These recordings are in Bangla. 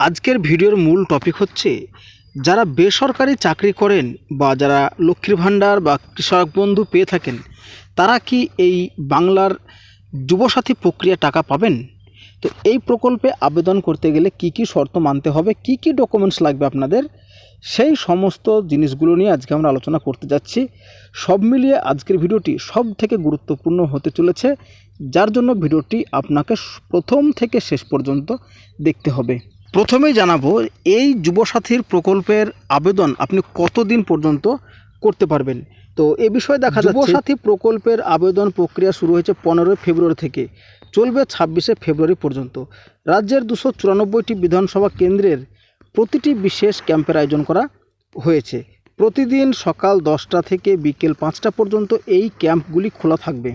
আজকের ভিডিওর মূল টপিক হচ্ছে যারা বেসরকারি চাকরি করেন বা যারা লক্ষ্মীর ভাণ্ডার বা কৃষক বন্ধু পেয়ে থাকেন তারা কি এই বাংলার যুবসাথী প্রক্রিয়া টাকা পাবেন? তো এই প্রকল্পে আবেদন করতে গেলে কি কি শর্ত মানতে হবে, কি কি ডকুমেন্টস লাগবে আপনাদের, সেই সমস্ত জিনিসগুলো নিয়ে আজকে আমরা আলোচনা করতে যাচ্ছি। সব মিলিয়ে আজকের ভিডিওটি সব থেকে গুরুত্বপূর্ণ হতে চলেছে, যার জন্য ভিডিওটি আপনাকে প্রথম থেকে শেষ পর্যন্ত দেখতে হবে। প্রথমেই জানাবো এই যুবসাথীর প্রকল্পের আবেদন আপনি কতদিন পর্যন্ত করতে পারবেন। তো এ বিষয়ে দেখা যাচ্ছে যুবসাথী প্রকল্পের আবেদন প্রক্রিয়া শুরু হয়েছে 15 ফেব্রুয়ারি থেকে, চলবে 26 ফেব্রুয়ারি পর্যন্ত। রাজ্যের 294টি বিধানসভা কেন্দ্রের প্রতিটি বিশেষ ক্যাম্পের আয়োজন করা হয়েছে। প্রতিদিন সকাল 10টা থেকে বিকেল 5টা পর্যন্ত এই ক্যাম্পগুলি খোলা থাকবে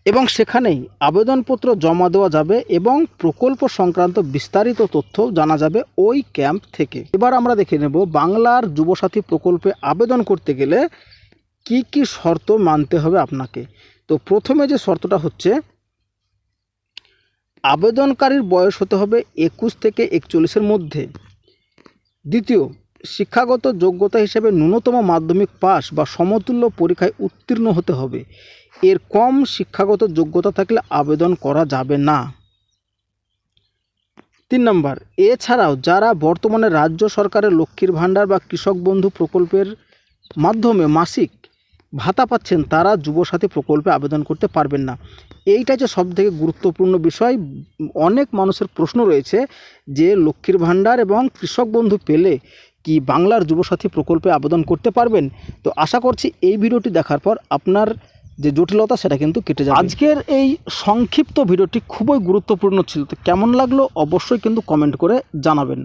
এবং সেখানেই আবেদনপত্র জমা দেওয়া যাবে এবং প্রকল্প সংক্রান্ত বিস্তারিত তথ্য জানা যাবে ওই ক্যাম্প থেকে। এবার আমরা দেখে নেব বাংলার যুবসাথী প্রকল্পে আবেদন করতে গেলে কি কি শর্ত মানতে হবে আপনাকে। তো প্রথমে যে শর্তটা হচ্ছে, আবেদনকারীর বয়স হতে হবে 21 থেকে 41-এর মধ্যে। দ্বিতীয়, শিক্ষাগত যোগ্যতা হিসেবে ন্যূনতম মাধ্যমিক পাস বা সমতুল্য পরীক্ষায় উত্তীর্ণ হতে হবে। এর কম শিক্ষাগত যোগ্যতা থাকলে আবেদন করা যাবে না। 3 নম্বর, এছাড়াও যারা বর্তমানে রাজ্য সরকারের লক্ষ্মীর ভাণ্ডার বা কৃষক বন্ধু প্রকল্পের মাধ্যমে মাসিক ভাতা পাচ্ছেন তারা যুবসাথী প্রকল্পে আবেদন করতে পারবেন না। এইটা যে সবথেকে গুরুত্বপূর্ণ বিষয়। অনেক মানুষের প্রশ্ন রয়েছে যে লক্ষ্মীর ভাণ্ডার এবং কৃষক বন্ধু পেলে কি বাংলার যুবসাথী প্রকল্পে আবেদন করতে পারবেন। তো আশা করছি এই ভিডিওটি দেখার পর আপনার যে জটিলতা সেটা কিন্তু কেটে যাবে। আজকের এই সংক্ষিপ্ত ভিডিওটি খুবই গুরুত্বপূর্ণ ছিল। তো কেমন লাগলো অবশ্যই কিন্তু কমেন্ট করে জানাবেন।